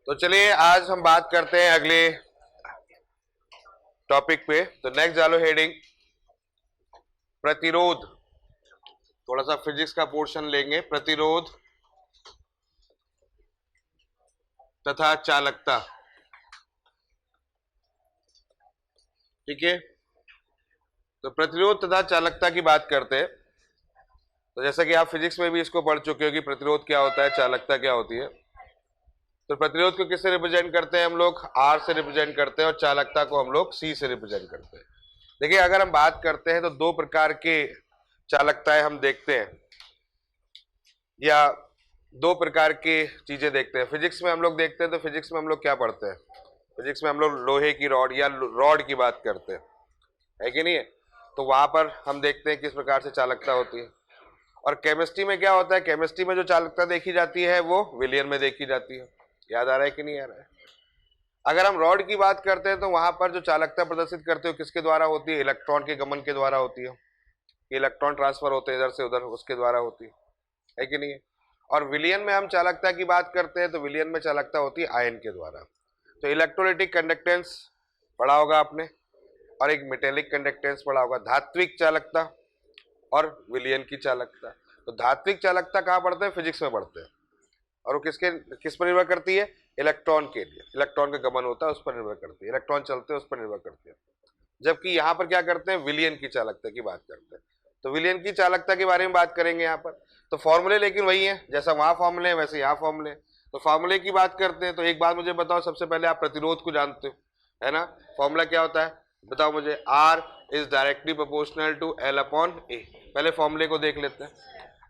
तो चलिए आज हम बात करते हैं अगले टॉपिक पे। तो नेक्स्ट डालो हेडिंग प्रतिरोध। थोड़ा सा फिजिक्स का पोर्शन लेंगे, प्रतिरोध तथा चालकता। ठीक है, तो प्रतिरोध तथा चालकता की बात करते हैं। तो जैसा कि आप फिजिक्स में भी इसको पढ़ चुके हो कि प्रतिरोध क्या होता है, चालकता क्या होती है। तो प्रतिरोध को किससे रिप्रेजेंट करते हैं हम लोग? आर से रिप्रेजेंट करते हैं और चालकता को हम लोग सी से रिप्रेजेंट करते हैं। देखिए, अगर हम बात करते हैं तो दो प्रकार के चालकताएं हम देखते हैं या दो प्रकार की चीजें देखते हैं। फिजिक्स में हम लोग देखते हैं तो फिजिक्स में हम लोग क्या पढ़ते हैं? फिजिक्स में हम लोग लोहे की रॉड या रॉड की बात करते हैं, है कि नहीं है? तो वहां पर हम देखते हैं किस प्रकार से चालकता होती है। और केमिस्ट्री में क्या होता है? केमिस्ट्री में जो चालकता देखी जाती है वो विलियन में देखी जाती है। याद आ रहा है कि नहीं आ रहा है? अगर हम रॉड की बात करते हैं तो वहां पर जो चालकता प्रदर्शित करते हो किसके द्वारा होती है? इलेक्ट्रॉन के गमन के द्वारा होती है। इलेक्ट्रॉन ट्रांसफर होते हैं इधर से उधर, उसके द्वारा होती है कि नहीं है? और विलियन में हम चालकता की बात करते हैं तो विलियन में चालकता होती है आयन के द्वारा। तो इलेक्ट्रोलाइटिक कंडक्टेंस पढ़ा होगा आपने, और एक मेटेलिक कंडक्टेंस पढ़ा होगा। धात्विक चालकता और विलियन की चालकता। तो धात्विक चालकता कहाँ पढ़ते हैं? फिजिक्स में पढ़ते हैं। और वो किस पर निर्भर करती है? इलेक्ट्रॉन के लिए, इलेक्ट्रॉन का गमन होता है उस पर निर्भर करती है, इलेक्ट्रॉन चलते हैं उस पर निर्भर करती है। जबकि यहाँ पर क्या करते हैं? विलियन की चालकता की बात करते हैं। तो विलियन की चालकता के बारे में बात करेंगे यहाँ पर। तो फॉर्मूले लेकिन वही है, जैसा वहां फॉर्मूले है वैसे यहाँ फॉर्मूले। तो फॉर्मूले की बात करते हैं तो एक बात मुझे बताओ, सबसे पहले आप प्रतिरोध को जानते हो, है ना? फॉर्मूला क्या होता है बताओ मुझे? R is directly proportional to L upon A. पहले फॉर्मूले को देख लेते हैं।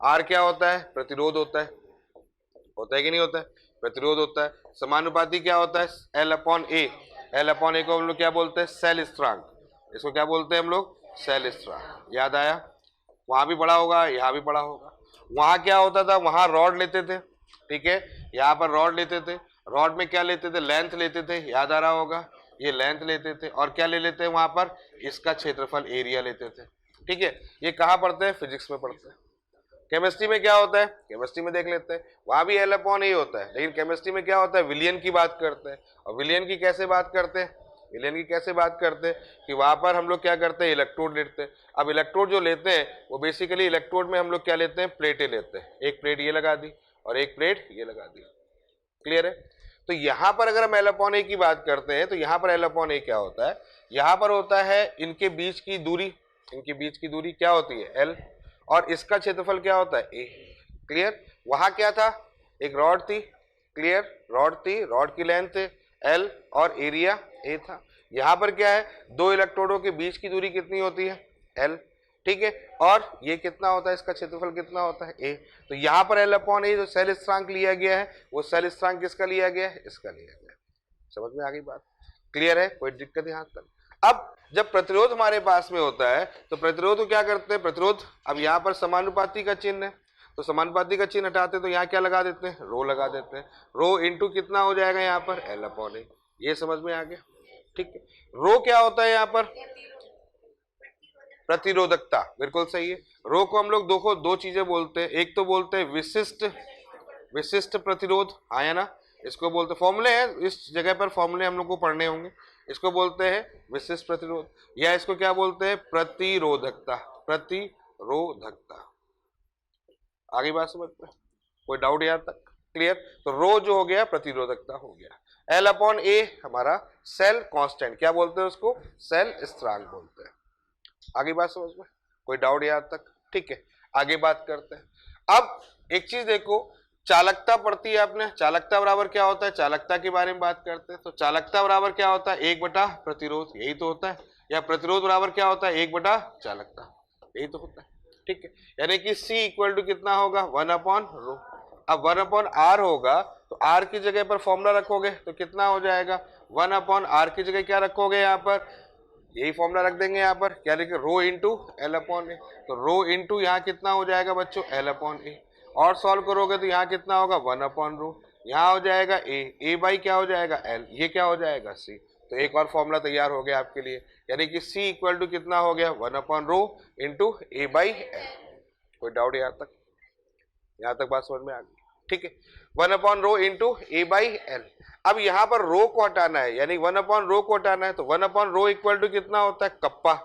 आर क्या होता है? प्रतिरोध होता है कि नहीं होता है? प्रतिरोध होता है। समानुपाती क्या होता है? L upon A. L upon ए को हम लोग क्या बोलते हैं? सेल स्थिरांक। इसको क्या बोलते हैं हम लोग? सेल स्थिरांक। याद आया? वहां भी पढ़ा होगा, यहाँ भी पढ़ा होगा। वहां क्या होता था? वहां रॉड लेते थे, ठीक है? यहाँ पर रॉड लेते थे। रॉड में क्या लेते थे? लेंथ लेते थे, याद आ रहा होगा? ये लेंथ लेते थे। और क्या ले लेते हैं वहां पर? इसका क्षेत्रफल, एरिया लेते थे, ठीक है? ये कहाँ पढ़ते हैं? फिजिक्स में पढ़ते हैं। केमिस्ट्री में क्या होता है? केमिस्ट्री में देख लेते हैं, वहां भी एल अपॉन ए होता है, लेकिन केमिस्ट्री में क्या होता है? विलियन की बात करते हैं। और विलियन की कैसे बात करते हैं? विलियन की कैसे बात करते हैं कि वहां पर हम लोग क्या करते हैं? इलेक्ट्रोड लेते हैं। अब इलेक्ट्रोड जो लेते हैं वो बेसिकली इलेक्ट्रोड में हम लोग क्या लेते हैं? प्लेटें लेते हैं। एक प्लेट ये लगा दी और एक प्लेट ये लगा दी। क्लियर है? तो यहां पर अगर हम एल अपॉन ए की बात करते हैं तो यहां पर एल अपॉन ए क्या होता है? यहां पर होता है इनके बीच की दूरी। इनके बीच की दूरी क्या होती है? एल। और इसका क्षेत्रफल क्या होता है? ए। क्लियर? वहां क्या था? एक रॉड थी, क्लियर? रॉड थी, रॉड की लेंथ एल और एरिया ए था। यहां पर क्या है? दो इलेक्ट्रोडों के बीच की दूरी कितनी होती है? एल, ठीक है? और ये कितना होता है? इसका क्षेत्रफल कितना होता है? ए। तो यहां पर एल अपॉन ए जो सेल स्थिरांक लिया गया है वो सेल स्थिरांक किसका लिया गया है? इसका लिया गया है। समझ में आ गई बात? क्लियर है? कोई दिक्कत यहां तक? अब जब प्रतिरोध हमारे पास में होता है तो प्रतिरोध को क्या करते हैं? प्रतिरोध, अब यहां पर समानुपाती का चिन्ह है तो समानुपाती का चिन्ह हटाते तो यहाँ क्या लगा देते हैं? रो लगा देते हैं। रो इंटू कितना हो जाएगा यहाँ पर? एल अपॉन ए। ये समझ में आ गया? ठीक है। रो क्या होता है यहाँ पर? प्रतिरोधकता, बिल्कुल सही है। रो को हम लोग दो चीजें बोलते हैं। एक तो बोलते हैं विशिष्ट प्रतिरोध, आया ना? इसको बोलते, फॉर्मूले हैं इस जगह पर, फॉर्मूले हम लोग को पढ़ने होंगे। इसको बोलते हैं विशिष्ट प्रतिरोध, या इसको क्या बोलते हैं? प्रतिरोधकता। प्रतिरोधकता। आगे बात समझ में? कोई डाउट यहाँ तक? क्लियर? तो रो जो हो गया प्रतिरोधकता हो गया। एल अपॉन ए हमारा सेल कांस्टेंट, क्या बोलते हैं उसको? सेल स्थिरांक बोलते हैं। आगे बात समझ में? कोई डाउट यहाँ तक? ठीक है, आगे बात करते हैं। अब एक चीज देखो, चालकता पढ़ती है आपने। चालकता बराबर क्या होता है? चालकता के बारे में बात करते हैं। तो चालकता बराबर क्या होता है? 1/प्रतिरोध, यही तो होता है। या प्रतिरोध बराबर क्या होता है? 1/चालकता, यही तो होता है। ठीक है, यानी कि C इक्वल टू कितना होगा? 1/रो। अब 1/r होगा तो r की जगह पर फॉर्मूला रखोगे तो कितना हो जाएगा? 1/r की जगह क्या रखोगे? यहाँ पर यही फॉर्मूला रख देंगे। यहाँ पर क्या लिखे? रो इंटू एल अपॉन ए। तो रो इंटू यहाँ कितना हो जाएगा बच्चों? L upon A. और सॉल्व करोगे तो यहाँ कितना होगा? 1/रो। यहाँ हो जाएगा ए बाई क्या हो जाएगा? एल। ये क्या हो जाएगा? सी। तो एक और फॉर्मूला तैयार हो गया आपके लिए, यानी कि C इक्वल टू कितना हो गया? 1/रो इंटू ए बाई एल। कोई डाउट यहाँ तक? यहाँ तक बात समझ में आ गई? ठीक है, 1/रो इंटू ए बाई एल। अब यहाँ पर रो को हटाना है, यानी 1/रो को हटाना है, तो 1/रो इक्वल टू कितना होता है, कप्पा,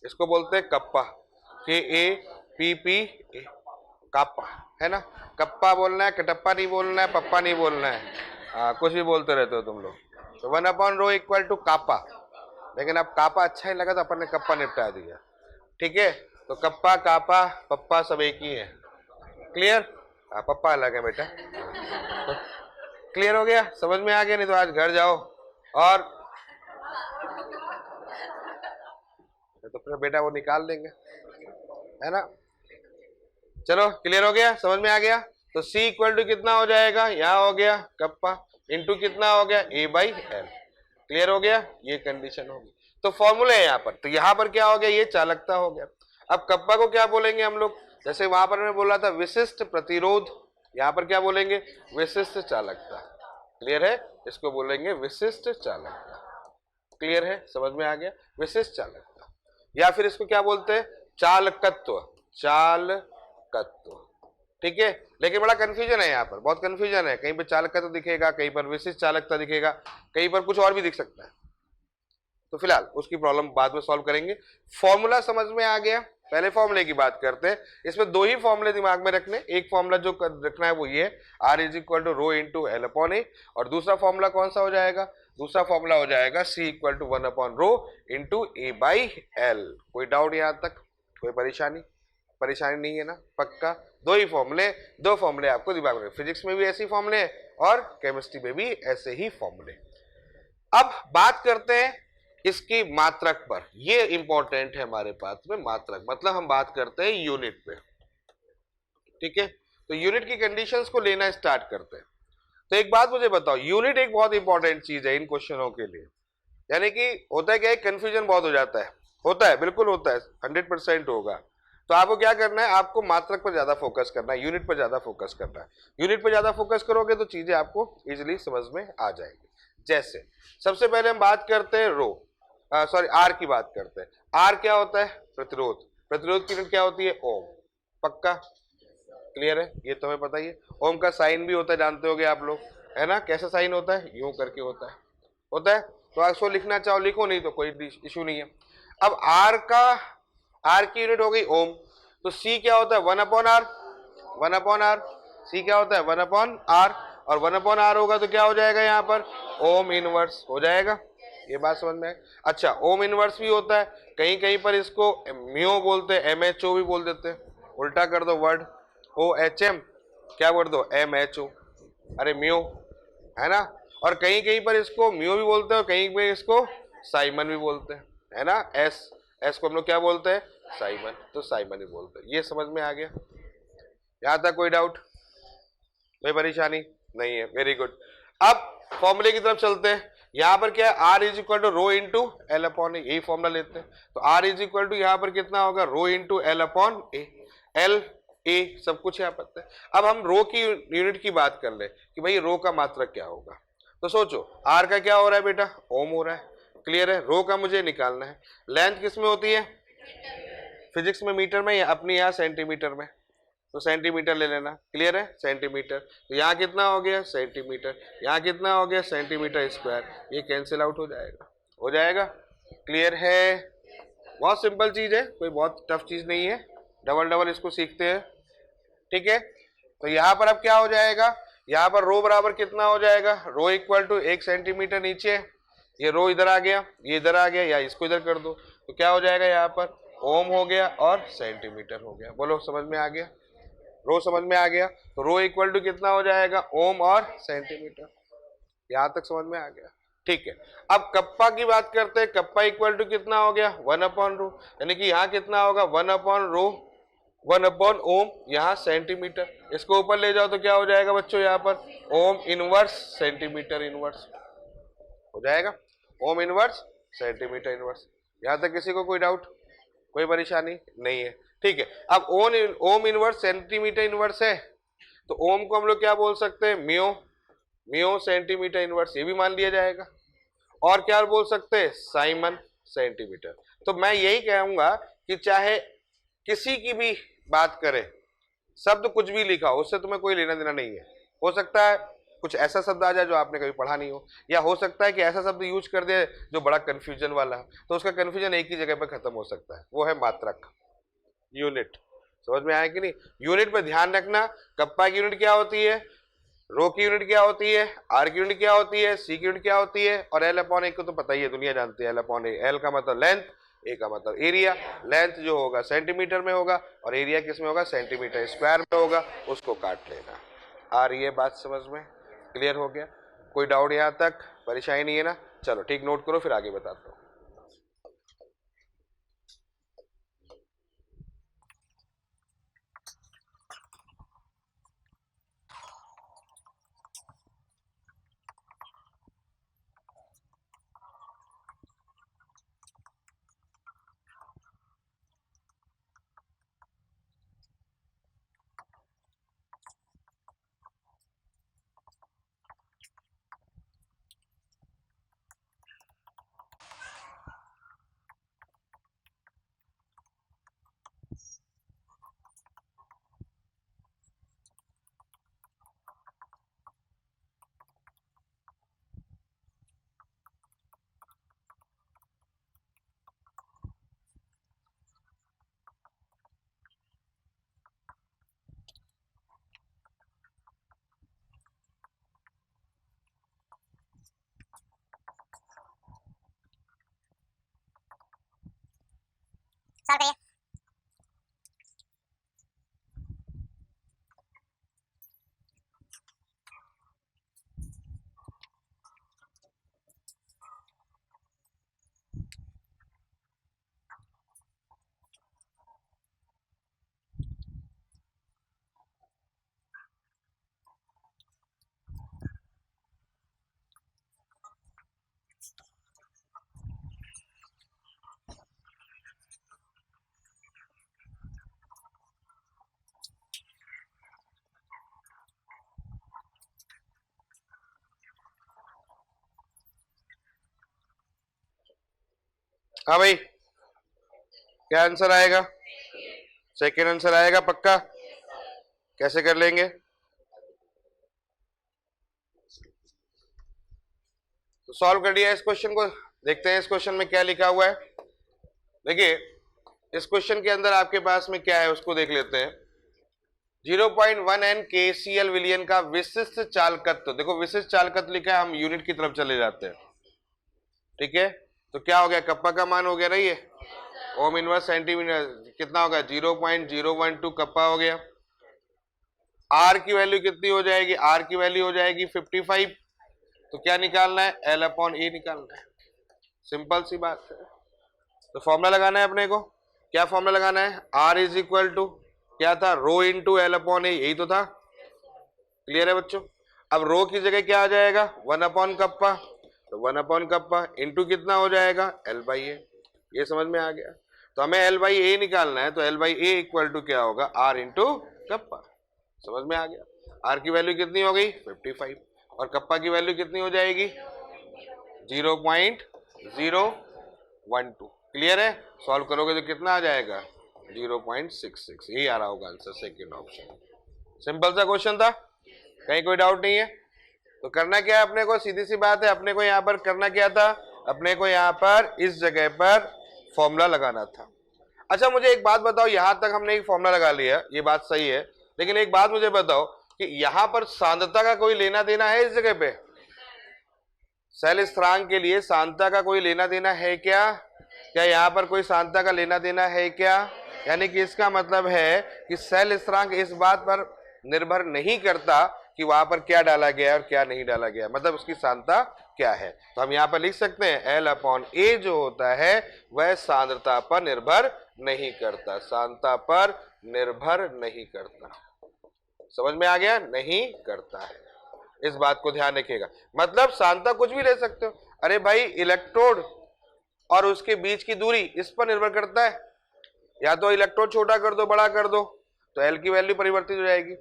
इसको बोलते हैं कप्पा, के A P P A, kappa, है ना। कप्पा बोलना है, कटप्पा नहीं बोलना है, पप्पा नहीं बोलना है, कुछ भी बोलते रहते हो तुम लोग। तो 1/रो इक्वल टू कापा, लेकिन अब कापा अच्छा ही लगा तो अपन ने कप्पा निपटा दिया, ठीक है। तो कप्पा कापा पप्पा सब एक ही है, क्लियर। पप्पा अलग है बेटा, तो क्लियर हो गया, समझ में आ गया। नहीं तो आज घर जाओ और तो फिर बेटा वो निकाल देंगे, है ना। चलो क्लियर हो गया, समझ में आ गया। तो C इक्वल टू कितना हो जाएगा, यहाँ हो गया कप्पा इंटू कितना हो गया, A बाई एल। क्लियर हो गया, ये कंडीशन होगी। तो फॉर्मूला है यहाँ पर, तो यहाँ पर क्या हो गया, ये चालकता हो गया। अब कप्पा को क्या बोलेंगे हम लोग, जैसे वहां पर मैं बोला था विशिष्ट प्रतिरोध, यहाँ पर क्या बोलेंगे, विशिष्ट चालकता। क्लियर है, इसको बोलेंगे विशिष्ट चालकता। क्लियर है, समझ में आ गया, विशिष्ट चालकता। या फिर इसको क्या बोलते हैं, चालकत्व, चालकत्व, ठीक है। लेकिन बड़ा कंफ्यूजन है यहाँ पर, बहुत कंफ्यूजन है, कहीं पर चालकत्व दिखेगा, कहीं पर विशिष्ट चालकता दिखेगा, कहीं पर कुछ और भी दिख सकता है। तो फिलहाल उसकी प्रॉब्लम बाद में सॉल्व करेंगे। फॉर्मूला समझ में आ गया, पहले फॉर्मूले की बात करते हैं। इसमें दो ही फॉर्मूले दिमाग में रखने, एक फॉर्मूला जो रखना है वो ये R is equal to rho into L upon A, और दूसरा फॉर्मूला कौन सा हो जाएगा, दूसरा फॉर्मूला हो जाएगा C इक्वल टू 1/रो इंटू ए बाई एल। कोई डाउट यहाँ तक, कोई परेशानी नहीं है ना, पक्का। दो ही फॉर्मूले, दो फॉर्मूले आपको दिमाग में, फिजिक्स में भी ऐसे फॉर्मूले हैं और केमिस्ट्री में भी ऐसे ही फॉर्मूले। अब बात करते हैं इसकी मात्रक पर, ये इंपॉर्टेंट है हमारे पास में, मात्रक मतलब हम बात करते हैं यूनिट पे, ठीक है। तो यूनिट की कंडीशंस को लेना स्टार्ट करते हैं। तो एक बात मुझे बताओ, यूनिट एक बहुत इंपॉर्टेंट चीज है इन क्वेश्चनों के लिए, यानी कि होता है क्या है, कंफ्यूजन बहुत हो जाता है, बिल्कुल होता है, 100% होगा। तो आपको क्या करना है, आपको मात्रक पर ज्यादा फोकस करना है, यूनिट पर ज्यादा फोकस करना है। यूनिट पर ज्यादा फोकस करोगे तो चीजें आपको इजिली समझ में आ जाएंगी। जैसे सबसे पहले हम बात करते हैं आर की बात करते हैं। आर क्या होता है, प्रतिरोध, प्रतिरोध की यूनिट क्या होती है, ओम, पक्का, क्लियर है, ये तुम्हें पता ही है। ओम का साइन भी होता है, जानते होगे आप लोग, है ना। कैसा साइन होता है, यूं करके होता है। तो आप इसको लिखना चाहो लिखो, नहीं तो कोई इशू नहीं है। अब आर की यूनिट हो गई ओम, तो सी क्या होता है, 1/r, 1/r, सी क्या होता है 1/r, और 1/r होगा तो क्या हो जाएगा, यहाँ पर ओम इनवर्स हो जाएगा। ये बात समझ में है। अच्छा, ओम इनवर्स भी होता है, कहीं कहीं पर इसको म्यो बोलते हैं, MHO भी बोल देते हैं। उल्टा कर दो वर्ड, OHM, क्या बोल दो, MHO, अरे म्यो, है ना। और कहीं कहीं पर इसको म्यो भी बोलते हैं, और कहीं पर इसको साइमन भी बोलते हैं, है ना। एस को हम लोग क्या बोलते हैं, साइमन, तो साइमन ही बोलते हैं। ये समझ में आ गया, यहाँ तक कोई डाउट, कोई परेशानी नहीं है, वेरी गुड। अब फॉर्मूले की तरफ चलते हैं। यहाँ पर क्या है, R is equal to rho into L upon A, यही फॉर्मूला लेते हैं। तो आर इज इक्वल टू यहाँ पर कितना होगा, rho into L upon A, L A सब कुछ यहाँ पता है। अब हम रो की यूनिट की बात कर ले कि भाई रो का मात्रक क्या होगा। तो सोचो, आर का क्या हो रहा है बेटा, ओम हो रहा है, क्लियर है। रो का मुझे निकालना है, लेंथ किस में होती है, फिजिक्स में मीटर में, या अपनी यहाँ सेंटीमीटर में, तो सेंटीमीटर ले लेना, क्लियर है, सेंटीमीटर। तो यहाँ कितना हो गया, सेंटीमीटर, यहाँ कितना हो गया, सेंटीमीटर स्क्वायर, ये कैंसिल आउट हो जाएगा, क्लियर है। बहुत सिंपल चीज है, कोई बहुत टफ चीज नहीं है, डबल इसको सीखते हैं, ठीक है। तो यहाँ पर अब क्या हो जाएगा, यहाँ पर रो बराबर कितना हो जाएगा, रो इक्वल टू 1 सेंटीमीटर नीचे, ये रो इधर आ गया, ये इधर आ गया, या इसको इधर कर दो, तो क्या हो जाएगा, यहाँ पर ओम हो गया और सेंटीमीटर हो गया। बोलो समझ में आ गया, रो समझ में आ गया। तो रो इक्वल टू कितना हो जाएगा, ओम और सेंटीमीटर, यहां तक समझ में आ गया, ठीक है। अब कप्पा की बात करते हैं, कप्पा इक्वल टू कितना हो गया, 1/रो, यानी कि यहाँ कितना होगा, 1/रो, 1/ओम, यहाँ सेंटीमीटर, इसको ऊपर ले जाओ तो क्या हो जाएगा बच्चों, यहाँ पर ओम इनवर्स सेंटीमीटर इनवर्स हो जाएगा, ओम इनवर्स सेंटीमीटर इनवर्स। यहाँ तक किसी को कोई डाउट, कोई परेशानी नहीं है, ठीक है। अब ओम इनवर्स सेंटीमीटर इनवर्स है, तो ओम को हम लोग क्या बोल सकते हैं, म्यो सेंटीमीटर इनवर्स, ये भी मान लिया जाएगा। और क्या बोल सकते हैं, साइमन सेंटीमीटर। तो मैं यही कहूंगा कि चाहे किसी की भी बात करें, शब्द कुछ भी लिखा हो, उससे तुम्हें कोई लेना देना नहीं है, हो सकता है कुछ ऐसा शब्द आ जाए जो आपने कभी पढ़ा नहीं हो, या हो सकता है कि ऐसा शब्द यूज कर दे जो बड़ा कंफ्यूजन वाला है, तो उसका कंफ्यूजन एक ही जगह पर खत्म हो सकता है, वो है मात्रक, यूनिट। समझ में आया कि नहीं? यूनिट पे ध्यान रखना, कप्पा की यूनिट क्या होती है, रो की यूनिट क्या होती है, आर की यूनिट क्या होती है, सी की यूनिट क्या होती है, और एल अपॉन ए को तो पता ही है, दुनिया जानती है एल अपॉन ए। एल का मतलब लेंथ, ए का मतलब एरिया। लेंथ जो होगा सेंटीमीटर में होगा और एरिया किस में होगा, सेंटीमीटर स्क्वायर में होगा, उसको काट लेना। आ रही है बात समझ में? क्लियर हो गया? कोई डाउट यहाँ तक? परेशानी नहीं है ना? चलो ठीक, नोट करो फिर आगे बताता हूँ। सॉल्व करिए। हाँ भाई, क्या आंसर आएगा? सेकेंड आंसर आएगा पक्का? कैसे कर लेंगे? तो सॉल्व कर दिया इस क्वेश्चन को। देखते हैं इस क्वेश्चन में क्या लिखा हुआ है। देखिए इस क्वेश्चन के अंदर आपके पास में क्या है उसको देख लेते हैं। 0.1 n KCl विलियन का विशिष्ट चालकत्व, देखो विशिष्ट चालकत्व लिखा है, हम यूनिट की तरफ चले जाते हैं। ठीक है, तो क्या हो गया, कप्पा का मान हो गया ना ये, ओम इनवर्स सेंटीमीटर कितना होगा, 0.012 कप्पा हो गया। आर की वैल्यू कितनी हो जाएगी, आर की वैल्यू हो जाएगी 55। तो क्या निकालना है, एल अपॉन ए निकालना है। सिंपल सी बात है। तो फॉर्मूला लगाना है अपने को, क्या फॉर्मूला लगाना है, आर इज इक्वल टू क्या था, रो इंटू एल अपॉन ए, यही तो था। क्लियर है बच्चों? अब रो की जगह क्या आ जाएगा, 1 अपॉन कप्पा, तो 1 अपॉन कप्पा इंटू कितना हो जाएगा, एल बाई ए। ये समझ में आ गया? तो हमें एल बाई ए निकालना है, तो l by a equal to क्या होगा, आर इंटू कप्पा। समझ में आ गया? आर की वैल्यू कितनी हो गई 55 और कप्पा की वैल्यू कितनी हो जाएगी 0.012। क्लियर है? सॉल्व करोगे तो कितना आ जाएगा 0.66। यही आ रहा होगा आंसर, सेकेंड ऑप्शन। सिंपल सा क्वेश्चन था, कहीं कोई डाउट नहीं है। तो करना क्या है अपने को, सीधी सी बात है, अपने को यहाँ पर करना क्या था, अपने को यहाँ पर इस जगह पर फॉर्मूला लगाना था। अच्छा मुझे एक बात बताओ, यहां तक हमने एक फॉर्मूला लगा लिया, ये बात सही है, लेकिन एक बात मुझे बताओ कि यहां पर सांद्रता का कोई लेना देना है इस जगह पे, सेल स्थिरांक के लिए सांद्रता का कोई लेना देना है क्या? क्या यहाँ पर कोई सांद्रता का लेना देना है क्या? यानी कि इसका मतलब है कि सेल स्थिरांक इस बात पर निर्भर नहीं करता कि वहां पर क्या डाला गया और क्या नहीं डाला गया, मतलब उसकी सांद्रता क्या है। तो हम यहाँ पर लिख सकते हैं एल अपॉन ए जो होता है वह सांद्रता पर निर्भर नहीं करता, सांद्रता पर निर्भर नहीं करता। समझ में आ गया? नहीं करता है, इस बात को ध्यान रखिएगा। मतलब सांद्रता कुछ भी ले सकते हो। अरे भाई इलेक्ट्रोड और उसके बीच की दूरी इस पर निर्भर करता है, या तो इलेक्ट्रोड छोटा कर दो बड़ा कर दो तो एल की वैल्यू परिवर्तित हो जाएगी,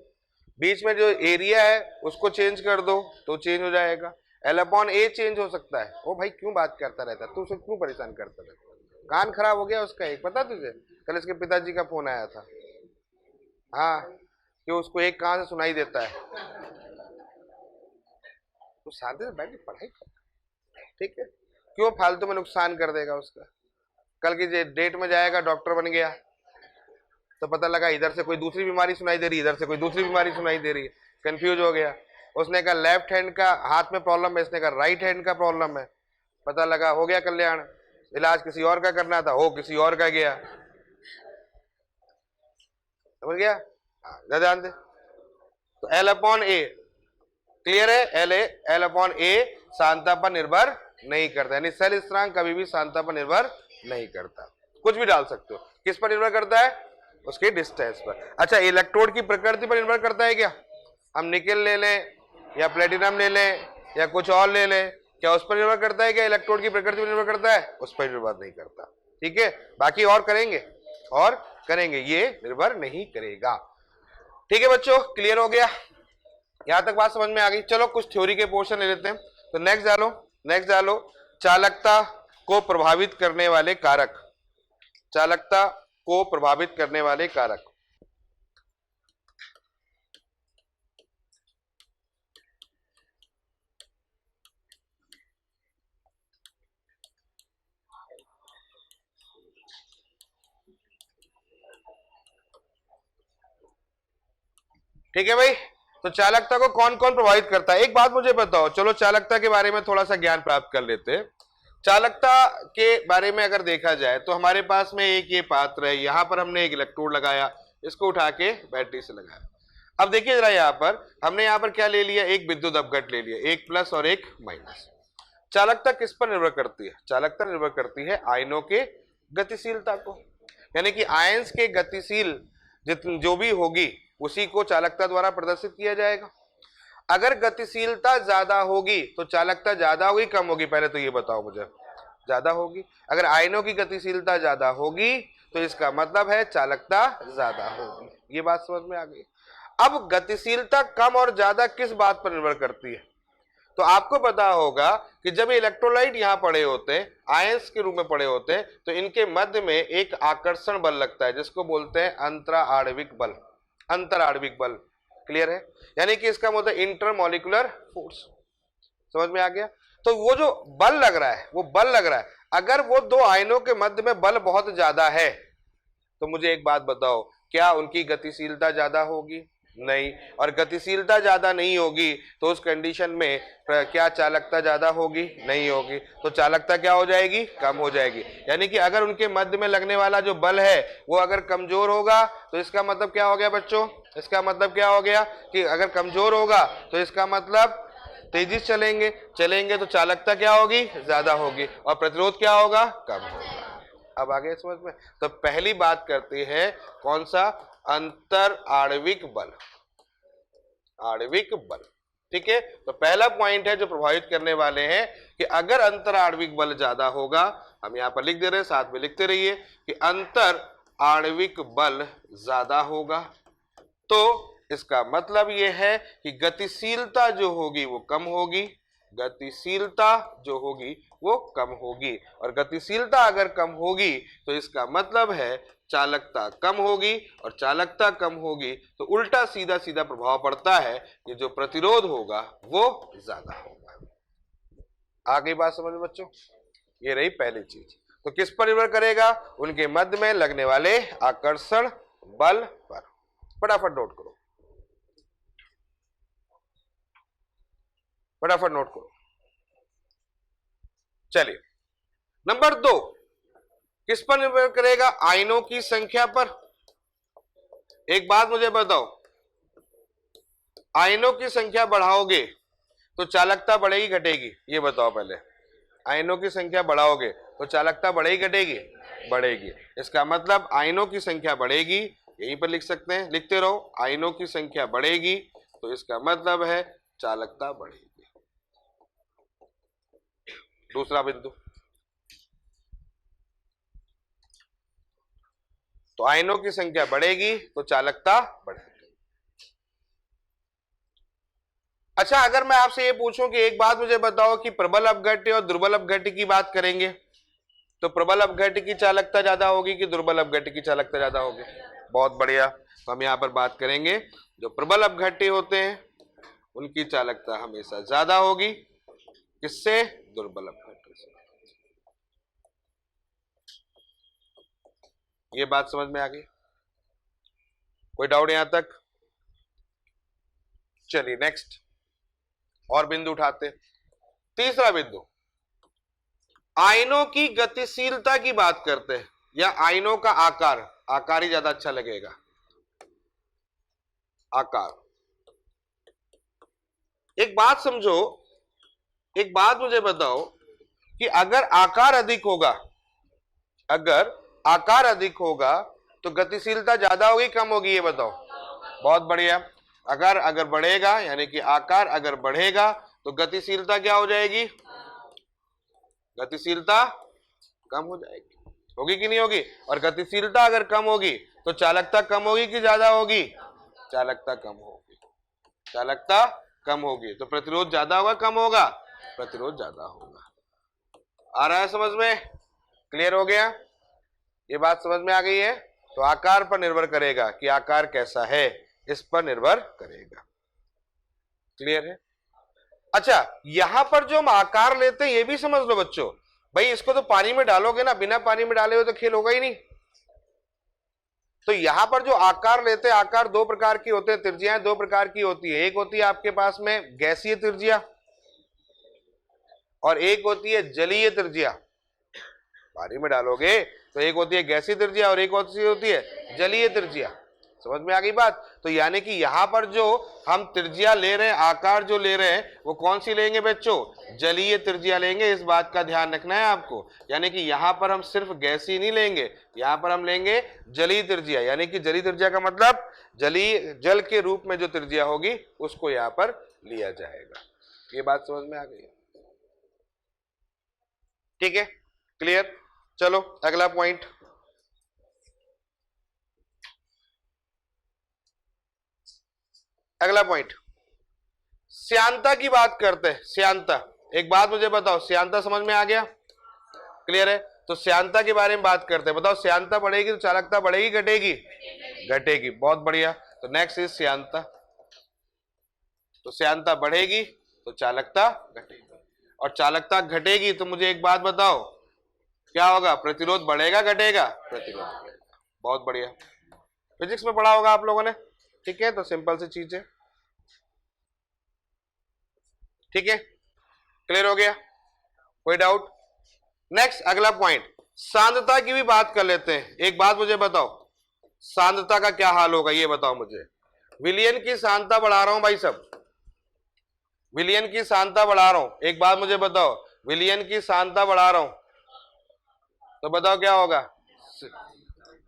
बीच में जो एरिया है उसको चेंज कर दो तो चेंज हो जाएगा, एल अपॉन ए चेंज हो सकता है। ओ भाई क्यों बात करता रहता है तू, उसे क्यों परेशान करता रहता है? कान खराब हो गया उसका, एक पता तुझे, कल इसके पिताजी का फोन आया था। हाँ, कि उसको एक कान से सुनाई देता है। कुछ शांति से बैठ के पढ़ाई कर, ठीक है, क्यों फालतू में नुकसान कर देगा उसका। कल की डेट में जाएगा, डॉक्टर बन गया, तो पता लगा इधर से कोई दूसरी बीमारी सुनाई दे रही है, इधर से कोई दूसरी बीमारी सुनाई दे रही है, कंफ्यूज हो गया। उसने कहा लेफ्ट हैंड का हाथ में प्रॉब्लम है, इसने कहा राइट हैंड का प्रॉब्लम है, पता लगा हो गया कल्याण। इलाज किसी और का करना था, हो किसी और का गया, समझ गया। ध्यान दे, तो L/A क्लियर है। L/A सांता पर निर्भर नहीं करता, यानी सेल स्थिरांक कभी भी सांता पर निर्भर नहीं करता। कुछ भी डाल सकते हो, किस पर निर्भर करता है, उसके डिस्टेंस पर। अच्छा, इलेक्ट्रोड की प्रकृति पर निर्भर करता है क्या, हम निकेल ले लें या प्लेटिनम ले लें या कुछ और ले लें, क्या उस पर निर्भर करता है क्या, इलेक्ट्रोड की प्रकृति पर निर्भर करता है, उस पर निर्भर नहीं करता, ठीक है। बाकी और करेंगे, ये निर्भर नहीं करेगा, ठीक है बच्चों, क्लियर हो गया, यहां तक बात समझ में आ गई। चलो कुछ थ्योरी के पोर्शन ले लेते हैं। तो नेक्स्ट डालो चालकता को प्रभावित करने वाले कारक, चालकता को प्रभावित करने वाले कारक। ठीक है भाई, तो चालकता को कौन कौन प्रभावित करता है, एक बात मुझे बताओ। चलो चालकता के बारे में थोड़ा सा ज्ञान प्राप्त कर लेते हैं। चालकता के बारे में अगर देखा जाए तो हमारे पास में एक ये पात्र है, यहां पर हमने एक इलेक्ट्रोड लगाया, इसको उठा के बैटरी से लगाया। अब देखिए जरा, हमने यहाँ पर क्या ले लिया, एक विद्युत अपघट ले लिया, एक प्लस और एक माइनस। चालकता किस पर निर्भर करती है, चालकता निर्भर करती है आयनों के गतिशीलता को, यानी कि आयंस के गतिशील जो भी होगी उसी को चालकता द्वारा प्रदर्शित किया जाएगा। अगर गतिशीलता ज्यादा होगी तो चालकता ज्यादा होगी कम होगी, पहले तो ये बताओ मुझे, ज्यादा होगी। अगर आयनों की गतिशीलता ज्यादा होगी तो इसका मतलब है चालकता ज्यादा होगी, ये बात समझ में आ गई। अब गतिशीलता कम और ज्यादा किस बात पर निर्भर करती है, तो आपको पता होगा कि जब इलेक्ट्रोलाइट यहां पड़े होते हैं, आयंस के रूप में पड़े होते हैं, तो इनके मध्य में एक आकर्षण बल लगता है जिसको बोलते हैं अंतराणविक बल, अंतराणविक बल, क्लियर है। यानी कि इसका मतलब इंटरमॉलिक्यूलर फोर्स, समझ में आ गया। तो वो जो बल लग रहा है, अगर वो दो आयनों के मध्य में बल बहुत ज्यादा है तो मुझे एक बात बताओ, क्या उनकी गतिशीलता ज्यादा होगी, नहीं। और गतिशीलता ज्यादा नहीं होगी तो उस कंडीशन में क्या चालकता ज्यादा होगी, नहीं होगी। तो चालकता क्या हो जाएगी, कम हो जाएगी। यानी कि अगर उनके मध्य में लगने वाला जो बल है वो अगर कमजोर होगा तो इसका मतलब क्या हो गया बच्चों, इसका मतलब क्या हो गया कि अगर कमजोर होगा तो इसका मतलब तेजी से चलेंगे तो चालकता क्या होगी, ज्यादा होगी, और प्रतिरोध क्या होगा, कम होगा। अब आगे समझ में। तो पहली बात करते हैं कौन सा, अंतर आणविक बल, आणविक बल, ठीक है। तो पहला पॉइंट है जो प्रभावित करने वाले हैं कि अगर अंतर आणविक बल ज्यादा होगा, हम यहां पर लिख दे रहे हैं, साथ में लिखते रहिए कि अंतर आणविक बल ज्यादा होगा, तो इसका मतलब यह है कि गतिशीलता जो होगी वो कम होगी, गतिशीलता जो होगी वो कम होगी, और गतिशीलता अगर कम होगी तो इसका मतलब है चालकता कम होगी, और चालकता कम होगी तो उल्टा सीधा सीधा प्रभाव पड़ता है कि जो प्रतिरोध होगा वो ज्यादा होगा। आ गई बात समझ में बच्चों, ये रही पहली चीज। तो किस पर निर्भर करेगा, उनके मध्य में लगने वाले आकर्षण बल पर। फटाफट नोट करो, फटाफट नोट करो। चलिए नंबर 2, किस पर निर्भर करेगा, आयनों की संख्या पर। एक बात मुझे बताओ, आयनों की संख्या बढ़ाओगे तो चालकता बढ़ेगी घटेगी, ये बताओ पहले। आयनों की संख्या बढ़ाओगे तो चालकता बढ़ेगी घटेगी, बढ़ेगी। इसका मतलब आयनों की संख्या बढ़ेगी, यहीं पर लिख सकते हैं, लिखते रहो, आयनों की संख्या बढ़ेगी तो इसका मतलब है चालकता बढ़ेगी। दूसरा बिंदु, तो आयनों की संख्या बढ़ेगी तो चालकता बढ़ेगी। अच्छा, अगर मैं आपसे ये पूछूं कि एक बात मुझे बताओ कि प्रबल अपघट्य और दुर्बल अपघट्य की बात करेंगे तो प्रबल अपघट्य की चालकता ज्यादा होगी कि दुर्बल अपघट्य की चालकता ज्यादा होगी, बहुत बढ़िया। तो हम यहाँ पर बात करेंगे जो प्रबल अपघट्य होते हैं उनकी चालकता हमेशा ज्यादा होगी, किससे? दुर्बल अपघट्य से। ये बात समझ में आ गई? कोई डाउट यहां तक? चलिए नेक्स्ट और बिंदु उठाते। तीसरा बिंदु, आयनों की गतिशीलता की बात करते हैं, या आयनों का आकार। आकार ही ज्यादा अच्छा लगेगा, आकार। एक बात समझो, एक बात मुझे बताओ कि अगर आकार अधिक होगा, अगर आकार अधिक होगा तो गतिशीलता ज्यादा होगी कम होगी? ये बताओ। बहुत बढ़िया। अगर बढ़ेगा, यानी कि आकार अगर बढ़ेगा तो गतिशीलता क्या हो जाएगी? गतिशीलता कम हो जाएगी। होगी कि नहीं होगी? और गतिशीलता अगर कम होगी तो चालकता कम होगी कि ज्यादा होगी? चालकता कम होगी। चालकता कम होगी तो प्रतिरोध ज्यादा होगा कम होगा? प्रतिरोध ज्यादा होगा। आ रहा है समझ में? क्लियर हो गया? ये बात समझ में आ गई है? तो आकार पर निर्भर करेगा कि आकार कैसा है, इस पर निर्भर करेगा। क्लियर है? अच्छा, यहां पर जो हम आकार लेते हैं ये भी समझ लो बच्चों। भाई इसको तो पानी में डालोगे ना, बिना पानी में डाले हुए तो खेल होगा ही नहीं। तो यहां पर जो आकार लेते हैं, आकार दो प्रकार की होते हैं, त्रिज्याएं दो प्रकार की होती है। एक होती है आपके पास में गैसीय त्रिज्या और एक होती है जलीय त्रिज्या। पानी में डालोगे तो एक होती है गैसीय त्रिज्या और एक होती है जलीय त्रिज्या। समझ में आ गई बात? तो यानी कि यहां पर जो हम त्रिज्या ले रहे हैं, आकार जो ले रहे हैं, वो कौन सी लेंगे बच्चों? जलीय त्रिज्या लेंगे। इस बात का ध्यान रखना है आपको। यानी कि यहां पर हम सिर्फ गैसीय नहीं लेंगे, यहां पर हम लेंगे जलीय त्रिज्या। यानी कि जलीय त्रिज्या का मतलब जल के रूप में जो त्रिज्या होगी उसको यहां पर लिया जाएगा। ये बात समझ में आ गई? ठीक है, क्लियर? चलो अगला पॉइंट। अगला पॉइंट श्यानता की बात करते हैं। श्यानता, एक बात मुझे बताओ, श्यानता समझ में आ गया? क्लियर है? तो श्यानता के बारे में बात करते हैं। बताओ, श्यानता बढ़ेगी तो चालकता बढ़ेगी घटेगी? घटेगी। बहुत बढ़िया। तो नेक्स्ट इज श्यानता। तो श्यानता बढ़ेगी तो चालकता घटेगी, और चालकता घटेगी तो मुझे एक बात बताओ क्या होगा? प्रतिरोध बढ़ेगा घटेगा? प्रतिरोध बढ़ेगा। बहुत बढ़िया। फिजिक्स में पढ़ा होगा आप लोगों ने, ठीक है? तो सिंपल सी चीज है। ठीक है, क्लियर हो गया? कोई डाउट? नेक्स्ट अगला पॉइंट, सांद्रता की भी बात कर लेते हैं। एक बात मुझे बताओ, सांद्रता का क्या हाल होगा ये बताओ मुझे। विलयन की सांद्रता बढ़ा रहा हूं भाई सब, विलयन की सांद्रता बढ़ा रहा हूं। एक बात मुझे बताओ, विलयन की सांद्रता बढ़ा रहा हूं तो बताओ क्या होगा?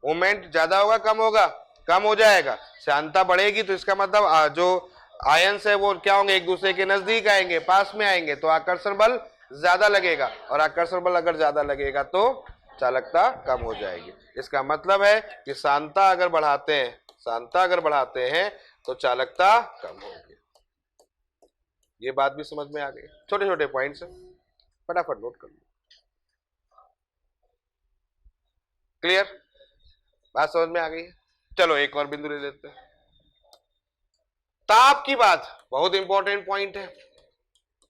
मोमेंट ज्यादा होगा कम होगा? कम हो जाएगा। सांद्रता बढ़ेगी तो इसका मतलब जो आयंस है वो क्या होंगे? एक दूसरे के नजदीक आएंगे, पास में आएंगे, तो आकर्षण बल ज्यादा लगेगा, और आकर्षण बल अगर ज्यादा लगेगा तो चालकता कम हो जाएगी। इसका मतलब है कि सांद्रता अगर बढ़ाते हैं, सांद्रता अगर बढ़ाते हैं तो चालकता कम होगी। ये बात भी समझ में आ गई? छोटे छोटे पॉइंट्स फटाफट नोट कर लो। क्लियर? बात समझ में आ गई है? चलो एक और बिंदु ले लेते हैं। ताप की बात बहुत इंपॉर्टेंट पॉइंट है।